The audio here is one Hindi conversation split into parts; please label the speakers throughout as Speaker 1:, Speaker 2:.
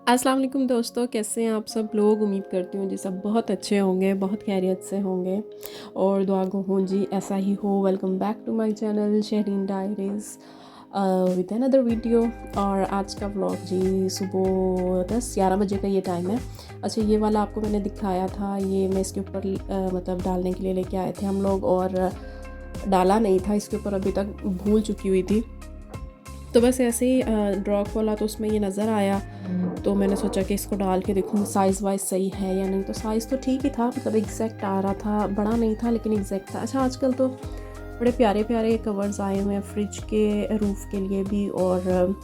Speaker 1: अस्सलाम वालेकुम दोस्तों, कैसे हैं आप सब लोग। उम्मीद करती हूँ जी सब बहुत अच्छे होंगे, बहुत खैरियत से होंगे और दुआ गो हूँ जी ऐसा ही हो। Welcome back to my channel Shehreen diaries with another video. और आज का व्लॉग जी सुबह 10-11 बजे का ये टाइम है। अच्छा, ये वाला आपको मैंने दिखाया था, ये मैं इसके ऊपर मतलब डालने के लिए लेके आए थे हम लोग और डाला नहीं था इसके ऊपर, अभी तक भूल चुकी हुई थी। तो बस ऐसे ही ड्रॉ खोला तो उसमें ये नज़र आया, तो मैंने सोचा कि इसको डाल के देखूँ साइज़ वाइज सही है या नहीं। तो साइज़ तो ठीक ही था, मतलब एग्जैक्ट आ रहा था, बड़ा नहीं था लेकिन एग्जैक्ट था। अच्छा, आजकल तो बड़े प्यारे प्यारे कवर्स आए हुए हैं फ्रिज के रूफ़ के लिए भी और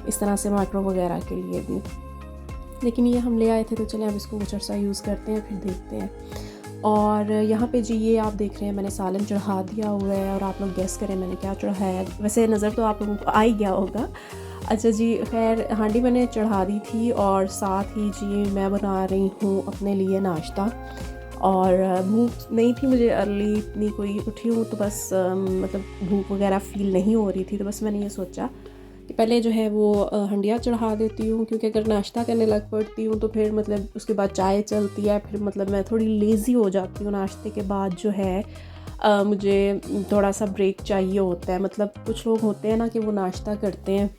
Speaker 1: इस तरह से माइक्रो वगैरह के लिए भी, लेकिन ये हम ले आए थे तो चलें अब इसको कुछ अर्सा यूज़ करते हैं फिर देखते हैं। और यहाँ पे जी ये आप देख रहे हैं मैंने सालन चढ़ा दिया हुआ है और आप लोग गेस करें मैंने क्या चढ़ाया है। वैसे नज़र तो आप लोगों को आ ही गया होगा। अच्छा जी, खैर हांडी मैंने चढ़ा दी थी और साथ ही जी मैं बना रही हूँ अपने लिए नाश्ता। और भूख नहीं थी मुझे, अर्ली इतनी कोई उठी हूँ तो बस मतलब भूख वगैरह फ़ील नहीं हो रही थी, तो बस मैंने ये सोचा कि पहले जो है वो हंडिया चढ़ा देती हूँ, क्योंकि अगर नाश्ता करने लग पड़ती हूँ तो फिर मतलब उसके बाद चाय चलती है, फिर मतलब मैं थोड़ी लेज़ी हो जाती हूँ। नाश्ते के बाद जो है मुझे थोड़ा सा ब्रेक चाहिए होता है। मतलब कुछ लोग होते हैं ना कि वो नाश्ता करते हैं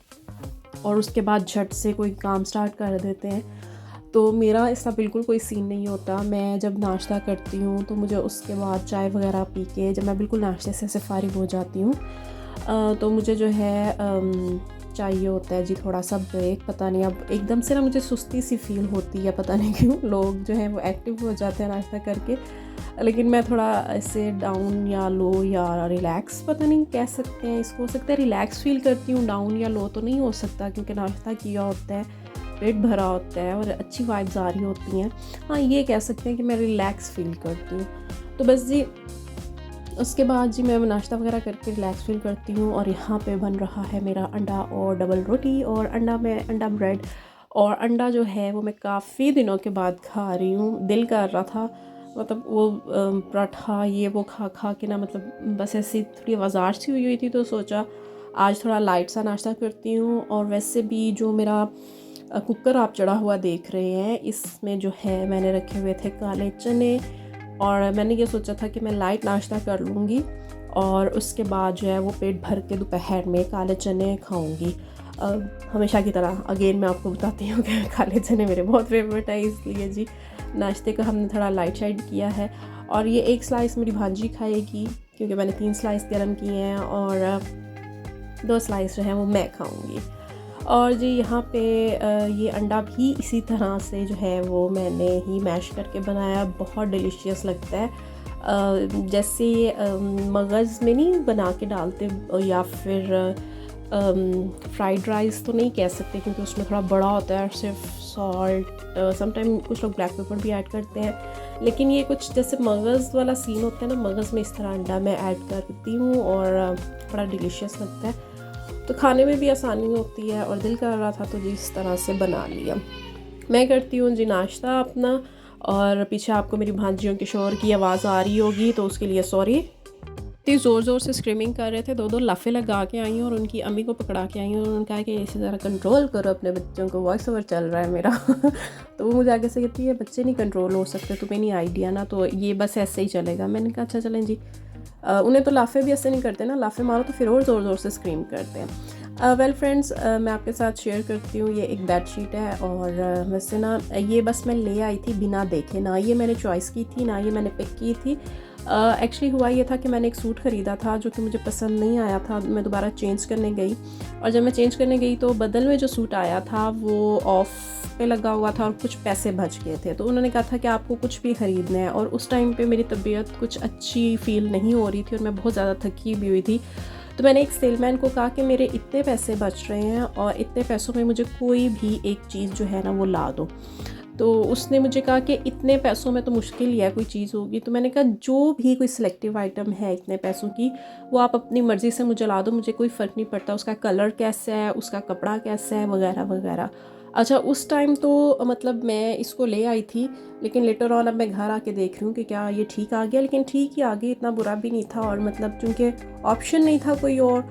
Speaker 1: और उसके बाद झट से कोई काम स्टार्ट कर देते हैं, तो मेरा ऐसा बिल्कुल कोई सीन नहीं होता। मैं जब नाश्ता करती हूँ तो मुझे उसके बाद चाय वगैरह पी के जब मैं बिल्कुल नाश्ते से फ़ारिग हो जाती हूँ तो मुझे जो है चाहिए होता है जी थोड़ा सा ब्रेक। पता नहीं अब एकदम से ना मुझे सुस्ती सी फील होती है, पता नहीं क्यों। लोग जो हैं वो एक्टिव हो जाते हैं नाश्ता करके, लेकिन मैं थोड़ा ऐसे डाउन या लो या रिलैक्स, पता नहीं कह सकते हैं इसको, हो सकता है रिलैक्स फील करती हूँ। डाउन या लो तो नहीं हो सकता क्योंकि नाश्ता किया होता है, पेट भरा होता है और अच्छी वाइब्स आ रही होती हैं। हाँ, ये कह सकते हैं कि मैं रिलैक्स फील करती हूँ। तो बस जी उसके बाद जी मैं नाश्ता वगैरह करके रिलैक्स फील करती हूँ। और यहाँ पे बन रहा है मेरा अंडा और डबल रोटी और अंडा ब्रेड। और अंडा जो है वो मैं काफ़ी दिनों के बाद खा रही हूँ, दिल कर रहा था मतलब वो पराठा ये वो खा खा के ना, मतलब बस ऐसी थोड़ी आवाज़ार सी हुई थी, तो सोचा आज थोड़ा लाइट सा नाश्ता करती हूँ। और वैसे भी जो मेरा कुकर आप चढ़ा हुआ देख रहे हैं, इसमें जो है मैंने रखे हुए थे काले चने और मैंने ये सोचा था कि मैं लाइट नाश्ता कर लूँगी और उसके बाद जो है वो पेट भर के दोपहर में काले चने खाऊँगी। हमेशा की तरह अगेन मैं आपको बताती हूँ कि काले चने मेरे बहुत फेवरेट है, इसलिए जी नाश्ते का हमने थोड़ा लाइट शाइट किया है। और ये एक स्लाइस मेरी भांजी खाएगी क्योंकि मैंने 3 स्लाइस गर्म किए हैं और 2 स्लाइस जो है वो मैं खाऊँगी। और जी यहाँ पे ये अंडा भी इसी तरह से जो है वो मैंने ही मैश करके बनाया, बहुत डिलीशियस लगता है। जैसे मगज़ में नहीं बना के डालते या फिर फ्राइड राइस तो नहीं कह सकते क्योंकि उसमें थोड़ा बड़ा होता है, सिर्फ सॉल्ट, समटाइम कुछ लोग ब्लैक पेपर भी ऐड करते हैं, लेकिन ये कुछ जैसे मगज़ वाला सीन होता है ना, मगज़ में इस तरह अंडा मैं ऐड करती हूँ और बड़ा डिलीशियस लगता है, तो खाने में भी आसानी होती है। और दिल कर रहा था तो जी इस तरह से बना लिया। मैं करती हूँ जी नाश्ता अपना, और पीछे आपको मेरी भांजियों के शोर की आवाज़ आ रही होगी तो उसके लिए सॉरी। इतनी ज़ोर ज़ोर से स्क्रीमिंग कर रहे थे, 2-2 लाफे लगा के आई और उनकी अम्मी को पकड़ा के आई और उन्होंने कहा कि इसे ज़रा कंट्रोल करो अपने बच्चों को, वॉइस ओवर चल रहा है मेरा तो वो मुझे आगे से कहती है बच्चे नहीं कंट्रोल हो सकते, तुम्हें नहीं आइडिया ना, तो ये बस ऐसे ही चलेगा। मैंने कहा अच्छा चलें जी। उन्हें तो लाफे भी ऐसे नहीं करते ना, लाफे मारो तो फिर और ज़ोर ज़ोर से स्क्रीम करते हैं। वेल फ्रेंड्स, मैं आपके साथ शेयर करती हूँ, ये एक बेडशीट है और वैसे ना ये बस मैं ले आई थी बिना देखे, ना ये मैंने चॉइस की थी ना ये मैंने पिक की थी। एक्चुअली हुआ ये था कि मैंने एक सूट ख़रीदा था जो कि मुझे पसंद नहीं आया था, मैं दोबारा चेंज करने गई और जब मैं चेंज करने गई तो बदल में जो सूट आया था वो ऑफ पे लगा हुआ था और कुछ पैसे बच गए थे, तो उन्होंने कहा था कि आपको कुछ भी ख़रीदना है। और उस टाइम पे मेरी तबीयत कुछ अच्छी फ़ील नहीं हो रही थी और मैं बहुत ज़्यादा थकी भी हुई थी, तो मैंने एक सेलमैन को कहा कि मेरे इतने पैसे बच रहे हैं और इतने पैसों में मुझे कोई भी एक चीज़ जो है ना वो ला दो। तो उसने मुझे कहा कि इतने पैसों में तो मुश्किल ही है कोई चीज़ होगी, तो मैंने कहा जो भी कोई सिलेक्टिव आइटम है इतने पैसों की वो आप अपनी मर्ज़ी से मुझे ला दो, मुझे कोई फ़र्क नहीं पड़ता उसका कलर कैसा है, उसका कपड़ा कैसा है, वगैरह वगैरह। अच्छा, उस टाइम तो मतलब मैं इसको ले आई थी, लेकिन लेटर ऑन अब मैं घर आके देख रही हूँ कि क्या ये ठीक आ गया, लेकिन ठीक ही आ गया, इतना बुरा भी नहीं था। और मतलब चूँकि ऑप्शन नहीं था कोई और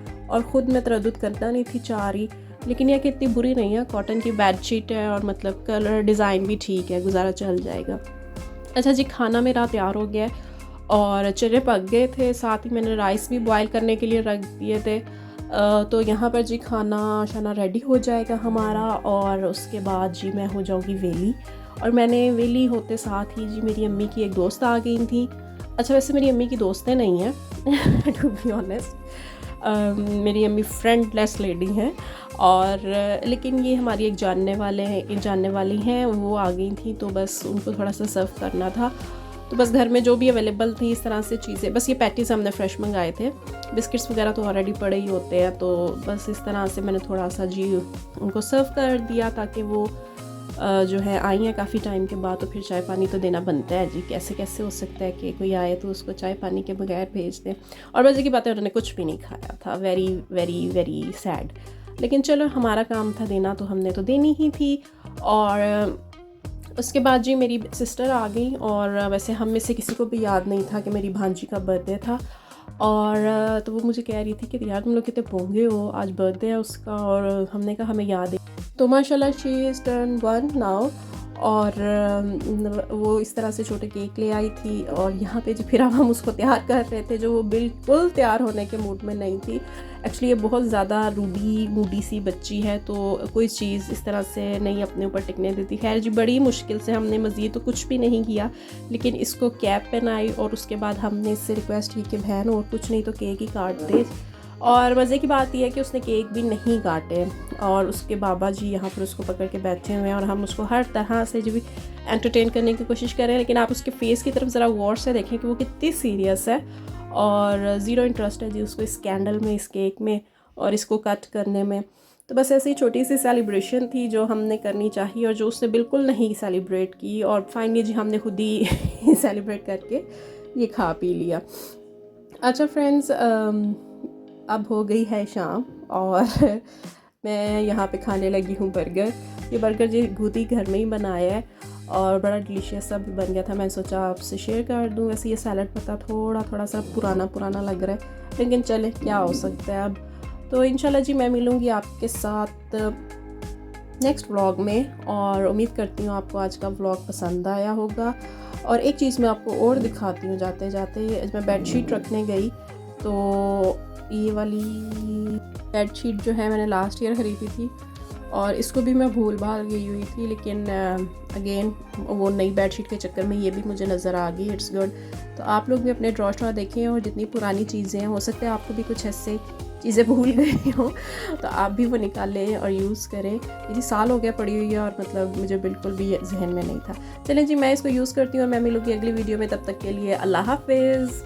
Speaker 1: ख़ुद मैं तरद्दुद करना नहीं थी चाह रही, लेकिन यह कि इतनी बुरी नहीं है, कॉटन की बेडशीट है और मतलब कलर डिज़ाइन भी ठीक है, गुजारा चल जाएगा। अच्छा जी, खाना मेरा तैयार हो गया है और चने पक गए थे, साथ ही मैंने राइस भी बॉयल करने के लिए रख दिए थे। तो यहाँ पर जी खाना शाना रेडी हो जाएगा हमारा और उसके बाद जी मैं हो जाऊँगी वेली। और मैंने वेली होते साथ ही जी मेरी अम्मी की एक दोस्त आ गई थी। अच्छा वैसे मेरी अम्मी की दोस्तें नहीं हैं टू बी ऑनेस्ट, मेरी अम्मी फ्रेंडलेस लेडी हैं और लेकिन ये हमारी एक जानने वाली हैं, वो आ गई थी तो बस उनको थोड़ा सा सर्व करना था। तो बस घर में जो भी अवेलेबल थी इस तरह से चीज़ें, बस ये पैटीज़ हमने फ्रेश मंगाए थे, बिस्किट्स वगैरह तो ऑलरेडी पड़े ही होते हैं, तो बस इस तरह से मैंने थोड़ा सा जी उनको सर्व कर दिया ताकि वो जो है आई हैं काफ़ी टाइम के बाद, तो फिर चाय पानी तो देना बनता है जी। कैसे कैसे हो सकता है कि कोई आए तो उसको चाय पानी के बगैर भेज दें। और मज़े की बात है उन्होंने कुछ भी नहीं खाया था, वेरी वेरी वेरी सैड। लेकिन चलो हमारा काम था देना, तो हमने तो देनी ही थी। और उसके बाद जी मेरी सिस्टर आ गई और वैसे हम में से किसी को भी याद नहीं था कि मेरी भांजी का बर्थडे था। और तो वो मुझे कह रही थी कि यार तुम लोग कितने पोंगे हो, आज बर्थडे है उसका। और हमने कहा हमें याद है। तो माशाल्लाह शी इज़ टर्न 1 नाउ। और वो इस तरह से छोटे केक ले आई थी और यहाँ पे जो फिर हम उसको तैयार कर रहे थे, जो वो बिल्कुल तैयार होने के मूड में नहीं थी। एक्चुअली ये बहुत ज़्यादा रूडी मूडी सी बच्ची है, तो कोई चीज़ इस तरह से नहीं अपने ऊपर टिकने देती। खैर जी बड़ी मुश्किल से हमने मज़ीद तो कुछ भी नहीं किया, लेकिन इसको कैप पहनाई और उसके बाद हमने इससे रिक्वेस्ट की कि बहन और कुछ नहीं तो केक ही काट दे। और मज़े की बात यह है कि उसने केक भी नहीं काटे और उसके बाबा जी यहाँ पर उसको पकड़ के बैठे हुए हैं और हम उसको हर तरह से जो भी एंटरटेन करने की कोशिश कर रहे हैं। लेकिन आप उसके फेस की तरफ ज़रा गौर से देखें कि वो कितनी सीरियस है और ज़ीरो इंटरेस्ट है जी उसको इस कैंडल में, इस केक में और इसको कट करने में। तो बस ऐसी छोटी सी सेलिब्रेशन थी जो हमने करनी चाहिए और जो उसने बिल्कुल नहीं सेलिब्रेट की। और फाइनली जी हमने खुद ही सेलिब्रेट करके ये खा पी लिया। अच्छा फ्रेंड्स, अब हो गई है शाम और मैं यहाँ पे खाने लगी हूँ बर्गर। ये बर्गर जी खुद ही घर में ही बनाया है और बड़ा डिलीशियस सा भी बन गया था। मैं सोचा आपसे शेयर कर दूँ। वैसे ये सैलड पता थोड़ा सा पुराना लग रहा है, लेकिन चले क्या हो सकता है अब। तो इंशाल्लाह जी मैं मिलूँगी आपके साथ नेक्स्ट व्लॉग में और उम्मीद करती हूँ आपको आज का व्लॉग पसंद आया होगा। और एक चीज़ मैं आपको और दिखाती हूँ जाते जाते। मैं बेडशीट रखने गई तो ये वाली बेडशीट जो है मैंने लास्ट ईयर ख़रीदी थी और इसको भी मैं भूल भाल गई हुई थी, लेकिन अगेन वो नई बेडशीट के चक्कर में ये भी मुझे नज़र आ गई। It's good. तो आप लोग भी अपने ड्रॉर देखें और जितनी पुरानी चीज़ें हैं, हो सकता है आपको भी कुछ ऐसे चीज़ें भूल गई हो तो आप भी वो निकालें और यूज़ करें। ये साल हो गया पड़ी हुई है और मतलब मुझे बिल्कुल भी जहन में नहीं था। चलें जी मैं इसको यूज़ करती हूँ और मैं मिलूँगी अगली वीडियो में। तब तक के लिए अल्लाह हाफिज़।